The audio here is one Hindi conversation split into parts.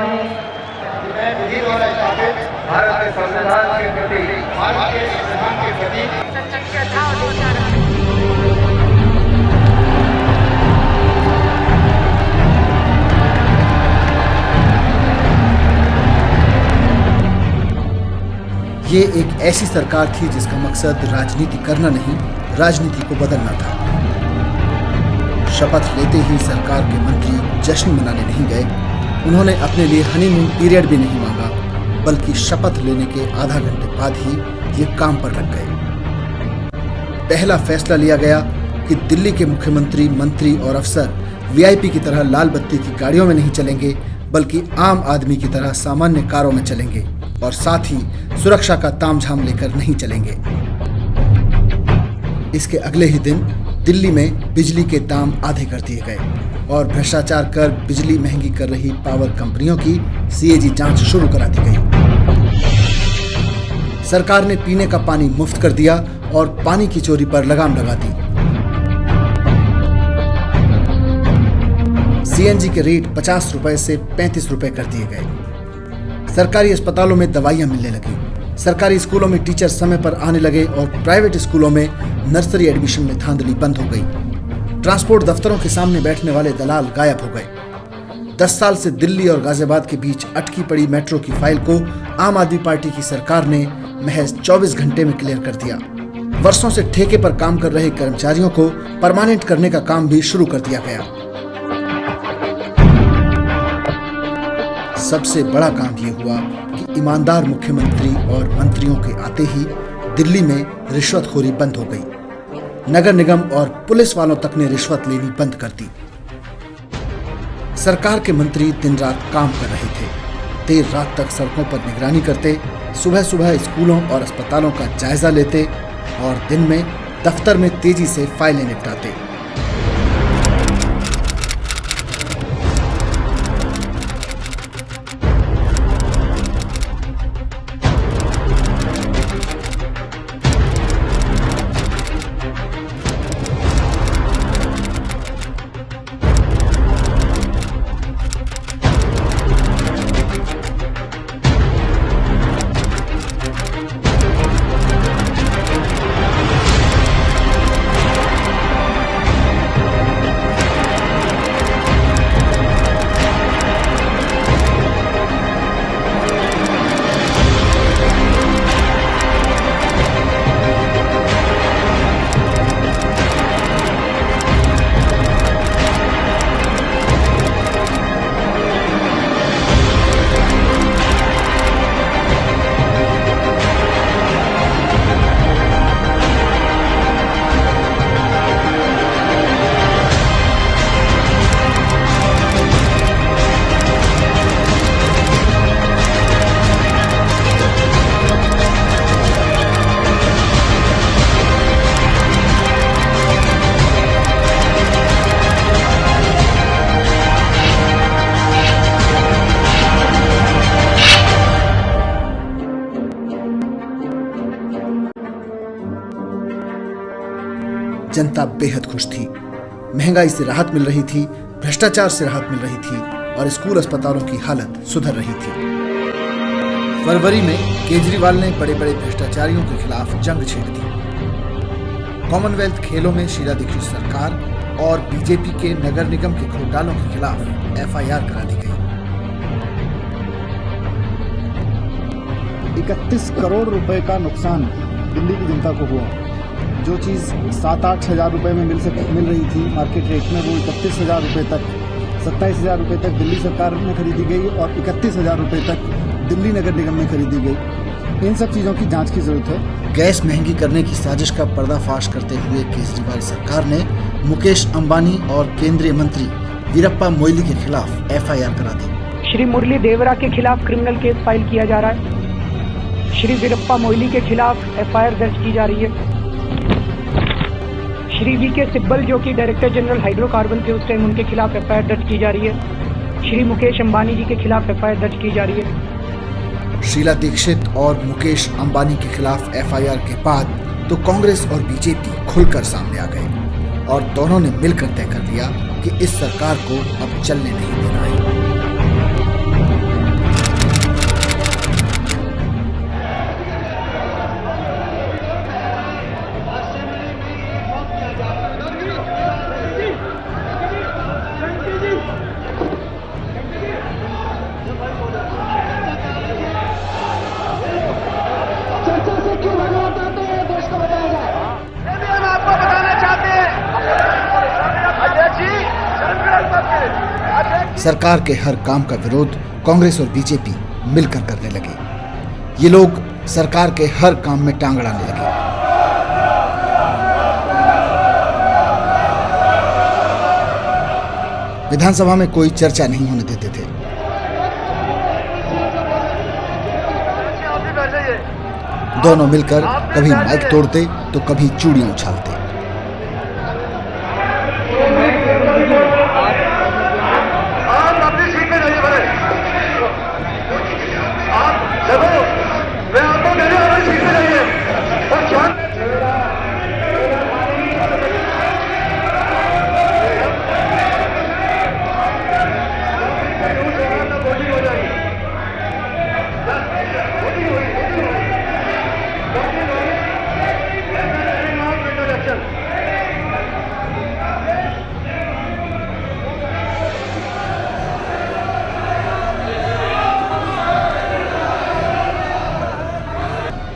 मैं विधि द्वारा स्थापित भारत के संविधान के प्रति ये एक ऐसी सरकार थी जिसका मकसद राजनीति करना नहीं, राजनीति को बदलना था। शपथ लेते ही सरकार के मंत्री जश्न मनाने नहीं गए। उन्होंने अपने लिए हनीमून पीरियड भी नहीं मांगा, बल्कि शपथ लेने के आधा घंटे बाद ही ये काम पर लग गए। पहला फैसला लिया गया कि दिल्ली के मुख्यमंत्री, मंत्री और अफसर वीआईपी की तरह लाल बत्ती की गाड़ियों में नहीं चलेंगे, बल्कि आम आदमी की तरह सामान्य कारों में चलेंगे और साथ ही सुरक्षा का तामझाम लेकर नहीं चलेंगे। इसके अगले ही दिन दिल्ली में बिजली के दाम आधे कर दिए गए और भ्रष्टाचार कर बिजली महंगी कर रही पावर कंपनियों की सीएजी जांच शुरू करा दी गई। सरकार ने पीने का पानी मुफ्त कर दिया और पानी की चोरी पर लगाम लगा दी। सीएनजी के रेट 50 रुपए से 35 रुपए कर दिए गए। सरकारी अस्पतालों में दवाइयां मिलने लगी। सरकारी स्कूलों में टीचर समय पर आने लगे और प्राइवेट स्कूलों में नर्सरी एडमिशन में धांधली बंद हो गई। ट्रांसपोर्ट दफ्तरों के सामने बैठने वाले दलाल गायब हो गए। 10 साल से दिल्ली और गाजियाबाद के बीच अटकी पड़ी मेट्रो की फाइल को आम आदमी पार्टी की सरकार ने महज 24 घंटे में क्लियर कर दिया। वर्षों से ठेके पर काम कर रहे कर्मचारियों को परमानेंट करने का काम भी शुरू कर दिया गया। सबसे बड़ा काम यह हुआ कि ईमानदार मुख्यमंत्री और मंत्रियों के आते ही दिल्ली में रिश्वतखोरी बंद हो गई। नगर निगम और पुलिस वालों तक ने रिश्वत लेनी बंद कर दी। सरकार के मंत्री दिन रात काम कर रहे थे। देर रात तक सड़कों पर निगरानी करते, सुबह सुबह स्कूलों और अस्पतालों का जायजा लेते और दिन में दफ्तर में तेजी से फाइलें निपटाते। जनता बेहद खुश थी। महंगाई से राहत मिल रही थी, भ्रष्टाचार से राहत मिल रही थी और स्कूल अस्पतालों की हालत सुधर रही थी। फरवरी में केजरीवाल ने बड़े बड़े भ्रष्टाचारियों के खिलाफ जंग छेड़ दी। कॉमनवेल्थ खेलों में शीला दीक्षित सरकार और बीजेपी के नगर निगम के घोटालों के खिलाफ एफआईआर करा दी गई। 31 करोड़ रुपए का नुकसान दिल्ली की जनता को हुआ। जो चीज़ 7-8 हज़ार रुपये में मिल रही थी मार्केट रेट में, वो 31,000 रुपये तक, 27,000 रुपये तक दिल्ली सरकार में खरीदी गई और 31,000 रुपये तक दिल्ली नगर निगम में खरीदी गई। इन सब चीज़ों की जांच की जरूरत है। गैस महंगी करने की साजिश का पर्दाफाश करते हुए केजरीवाल सरकार ने मुकेश अंबानी और केंद्रीय मंत्री वीरप्पा मोइली के खिलाफ एफआईआर करा दी। श्री मुरली देवरा के खिलाफ क्रिमिनल केस फाइल किया जा रहा है। श्री वीरप्पा मोइली के खिलाफ एफआईआर दर्ज की जा रही है। श्री वी.के. सिब्बल जो कि डायरेक्टर जनरल हाइड्रोकार्बन थे उस टाइम, उनके खिलाफ एफआईआर दर्ज की जा रही है। श्री मुकेश अंबानी जी के खिलाफ एफआईआर दर्ज की जा रही है। शीला दीक्षित और मुकेश अंबानी के खिलाफ एफआईआर के बाद तो कांग्रेस और बीजेपी खुलकर सामने आ गए और दोनों ने मिलकर तय कर लिया कि इस सरकार को अब चलने नहीं देना है। सरकार के हर काम का विरोध कांग्रेस और बीजेपी मिलकर करने लगे। ये लोग सरकार के हर काम में टांग अड़ाने लगे। विधानसभा में कोई चर्चा नहीं होने देते थे। दोनों मिलकर कभी माइक तोड़ते तो कभी चूड़ियां उछालते।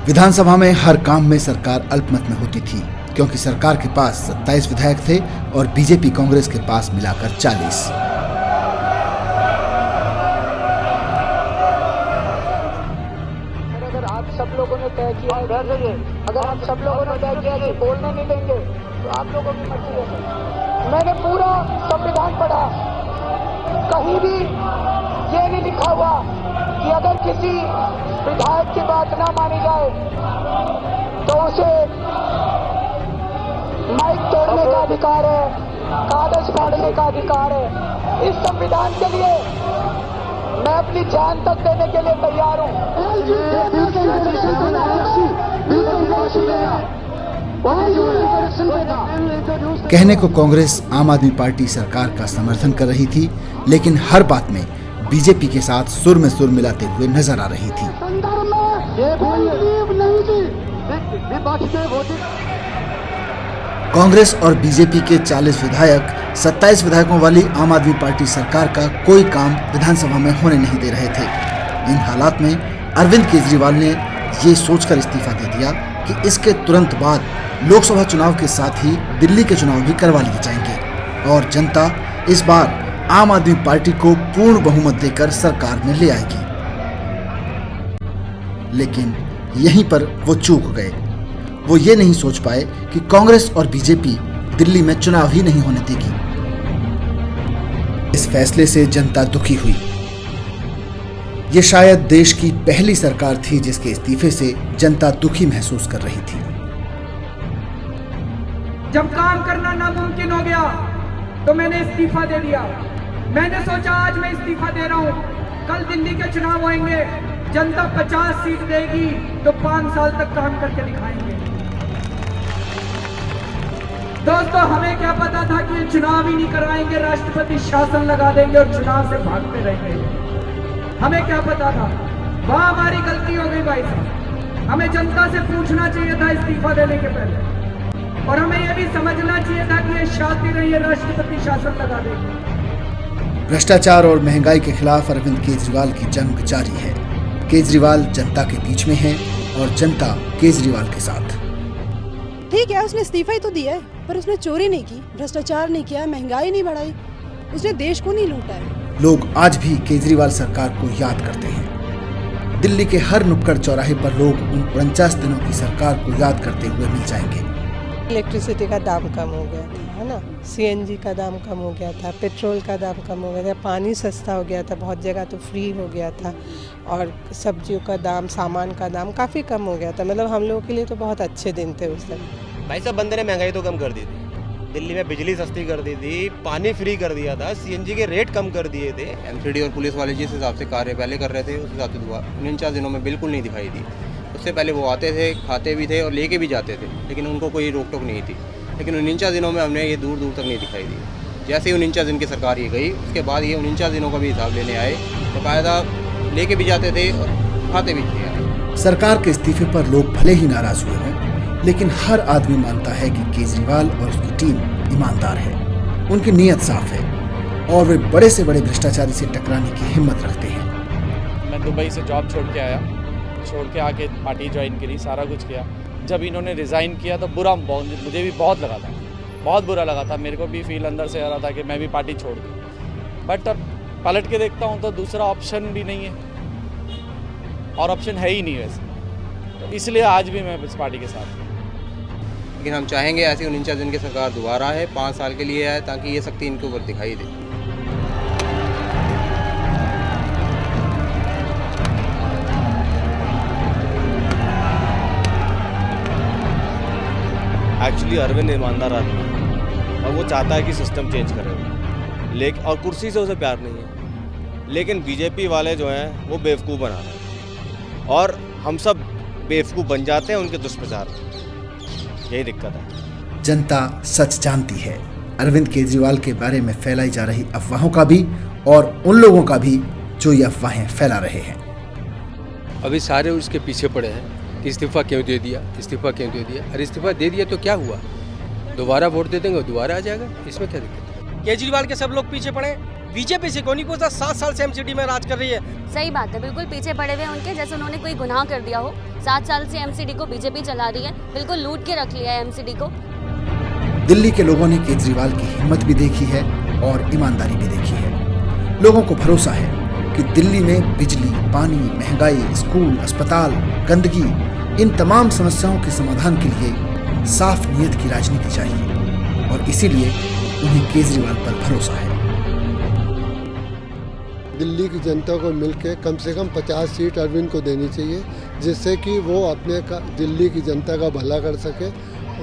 विधानसभा में हर काम में सरकार अल्पमत में होती थी, क्योंकि सरकार के पास 27 विधायक थे और बीजेपी कांग्रेस के पास मिलाकर 40। अगर आप सब लोगों ने तय किया अगर आप सब लोगों ने तय किया कि बोलने नहीं देंगे तो आप लोगों की मर्जी है। मैंने पूरा संविधान पढ़ा, कहीं भी ये नहीं लिखा हुआ कि अगर किसी विधायक की बात ना मानी जाए तो उसे माइक तोड़ने का अधिकार है, कागज फाड़ने का अधिकार है। इस संविधान के लिए मैं अपनी जान तक देने के लिए तैयार हूं। कहने को कांग्रेस आम आदमी पार्टी सरकार का समर्थन कर रही थी, लेकिन हर बात में बीजेपी के साथ सुर में सुर मिलाते हुए नजर आ रही थी। कांग्रेस और बीजेपी के 40 विधायक 27 विधायकों वाली आम आदमी पार्टी सरकार का कोई काम विधानसभा में होने नहीं दे रहे थे। इन हालात में अरविंद केजरीवाल ने ये सोचकर इस्तीफा दे दिया कि इसके तुरंत बाद लोकसभा चुनाव के साथ ही दिल्ली के चुनाव भी करवा लिए जाएंगे और जनता इस बार आम आदमी पार्टी को पूर्ण बहुमत देकर सरकार में ले आएगी। लेकिन यहीं पर वो चूक गए। वो ये नहीं सोच पाए कि कांग्रेस और बीजेपी दिल्ली में चुनाव ही नहीं होने देगी। इस फैसले से जनता दुखी हुई। ये शायद देश की पहली सरकार थी जिसके इस्तीफे से जनता दुखी महसूस कर रही थी। जब काम करना नामुमकिन हो गया तो मैंने इस्तीफा दे दिया। मैंने सोचा आज मैं इस्तीफा दे रहा हूं, कल दिल्ली के चुनाव होंगे, जनता 50 सीट देगी तो 5 साल तक काम करके दिखाएंगे। दोस्तों, हमें क्या पता था कि ये चुनाव ही नहीं करवाएंगे, राष्ट्रपति शासन लगा देंगे और चुनाव से भागते रहेंगे। हमें क्या पता था? वहां हमारी गलती हो गई भाई साहब। हमें जनता से पूछना चाहिए था इस्तीफा देने के पहले, और हमें यह भी समझना चाहिए था कि ये शांति नहीं है, राष्ट्रपति शासन लगा देंगे। भ्रष्टाचार और महंगाई के खिलाफ अरविंद केजरीवाल की जंग जारी है। केजरीवाल जनता के बीच में है और जनता केजरीवाल के साथ। ठीक है, उसने इस्तीफा ही तो दिया है, पर उसने चोरी नहीं की, भ्रष्टाचार नहीं किया, महंगाई नहीं बढ़ाई, उसने देश को नहीं लूटा है। लोग आज भी केजरीवाल सरकार को याद करते हैं। दिल्ली के हर नुक्कड़ चौराहे पर लोग उन 49 दिनों की सरकार को याद करते हुए मिल जाएंगे। इलेक्ट्रिसिटी का दाम कम हो गया था, है ना, सीएनजी का दाम कम हो गया था, पेट्रोल का दाम कम हो गया था, पानी सस्ता हो गया था, बहुत जगह तो फ्री हो गया था, और सब्जियों का दाम, सामान का दाम काफ़ी कम हो गया था। मतलब हम लोगों के लिए तो बहुत अच्छे दिन थे उस समय। भाई साहब, बंदे ने महंगाई तो कम कर दी थी, दिल्ली में बिजली सस्ती कर दी थी, पानी फ्री कर दिया था, सीएनजी के रेट कम कर दिए थे। एमसीडी और पुलिस वाले जिस हिसाब से कार्य पहले कर रहे थे उस हिसाब से 49 दिनों में बिल्कुल नहीं दिखाई दी। उससे पहले वो आते थे, खाते भी थे और लेके भी जाते थे, लेकिन उनको कोई रोक टोक नहीं थी। लेकिन 49 दिनों में हमने ये दूर दूर तक नहीं दिखाई दी। जैसे ही 49 दिन की सरकार ये गई, उसके बाद ये 49 दिनों का भी हिसाब लेने आए, बाकायदा लेके भी जाते थे और खाते भी थे। सरकार के इस्तीफे पर लोग भले ही नाराज हुए हों, लेकिन हर आदमी मानता है कि केजरीवाल और उसकी टीम ईमानदार है, उनकी नीयत साफ है और वे बड़े से बड़े भ्रष्टाचारी से टकराने की हिम्मत रखते हैं। मैं दुबई से जॉब छोड़ के आया, छोड़ के आके पार्टी ज्वाइन करी, सारा कुछ किया। जब इन्होंने रिज़ाइन किया तो मुझे भी बहुत लगा था, बहुत बुरा लगा था। मेरे को भी फील अंदर से आ रहा था कि मैं भी पार्टी छोड़ दूँ, बट पलट के देखता हूँ तो दूसरा ऑप्शन भी नहीं है और ऑप्शन है ही नहीं वैसे, तो इसलिए आज भी मैं इस पार्टी के साथ हूँ। लेकिन हम चाहेंगे ऐसी 49 दिन की सरकार दोबारा है, 5 साल के लिए आए, ताकि ये शक्ति इनके ऊपर दिखाई दे। एक्चुअली अरविंद ईमानदार आदमी है और वो चाहता है कि सिस्टम चेंज करे, लेकिन और कुर्सी से उसे प्यार नहीं है। लेकिन बीजेपी वाले जो हैं वो बेवकूफ़ बना रहे हैं और हम सब बेवकूफ़ बन जाते हैं उनके दुष्प्रचार में, यही दिक्कत है। जनता सच जानती है अरविंद केजरीवाल के बारे में फैलाई जा रही अफवाहों का भी और उन लोगों का भी जो ये अफवाहें फैला रहे हैं। अभी सारे उसके पीछे पड़े हैं कि इस्तीफा क्यों दे दिया, इस्तीफा क्यों दे दिया। अरे इस्तीफा दे दिया तो क्या हुआ, दोबारा वोट दे देंगे, दोबारा आ जाएगा, इसमें क्या दिक्कत है। केजरीवाल के सब लोग पीछे पड़े, बीजेपी से कौन नहीं पूछता, 7 साल से एमसीडी में राज कर रही है। सही बात है, बिल्कुल पीछे पड़े हुए उनके, जैसे उन्होंने कोई गुनाह कर दिया हो। 7 साल से एमसीडी को बीजेपी चला रही है, बिल्कुल लूट के रख लिया है एमसीडी को। दिल्ली के लोगों ने केजरीवाल की हिम्मत भी देखी है और ईमानदारी भी देखी है। लोगों को भरोसा है कि दिल्ली में बिजली, पानी, महंगाई, स्कूल, अस्पताल, गंदगी, इन तमाम समस्याओं के समाधान के लिए साफ नीयत की राजनीति चाहिए और इसीलिए उन्हें केजरीवाल पर भरोसा है। दिल्ली की जनता को मिलकर कम से कम 50 सीट अरविंद को देनी चाहिए, जिससे कि वो अपने दिल्ली की जनता का भला कर सके।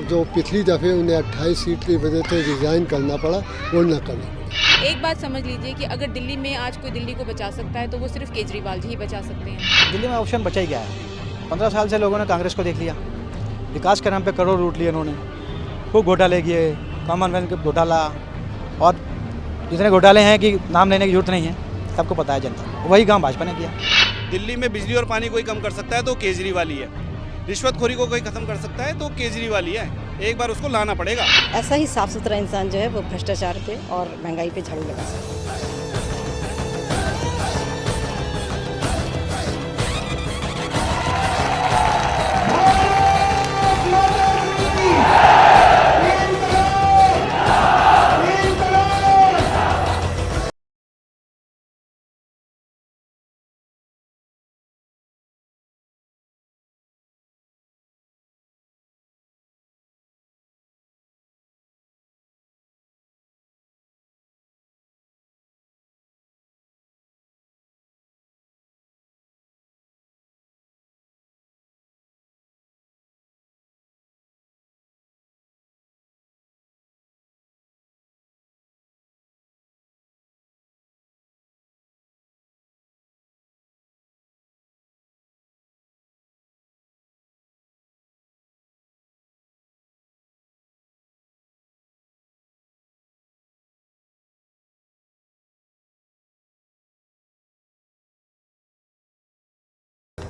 जो पिछली दफ़े उन्हें 28 सीट की वजह से रिजाइन करना पड़ा, वो न करना पड़ा। एक बात समझ लीजिए कि अगर दिल्ली में आज कोई दिल्ली को बचा सकता है तो वो सिर्फ केजरीवाल जी ही बचा सकते हैं। दिल्ली में ऑप्शन बचा ही गया है। 15 साल से लोगों ने कांग्रेस को देख लिया, विकास के नाम पे करोड़ लूट लिए उन्होंने, खूब घोटाले किए, कॉमनवेल्थ के घोटाला, और जितने घोटाले हैं कि नाम लेने की जरूरत नहीं है, सबको पता है जनता को। वही काम भाजपा ने किया। दिल्ली में बिजली और पानी कोई कम कर सकता है तो केजरीवाल ही है, रिश्वतखोरी को कोई खत्म कर सकता है तो केजरीवाल ही है। एक बार उसको लाना पड़ेगा। ऐसा ही साफ सुथरा इंसान जो है वो भ्रष्टाचार पे और महंगाई पे झाड़ू लगा सकता है।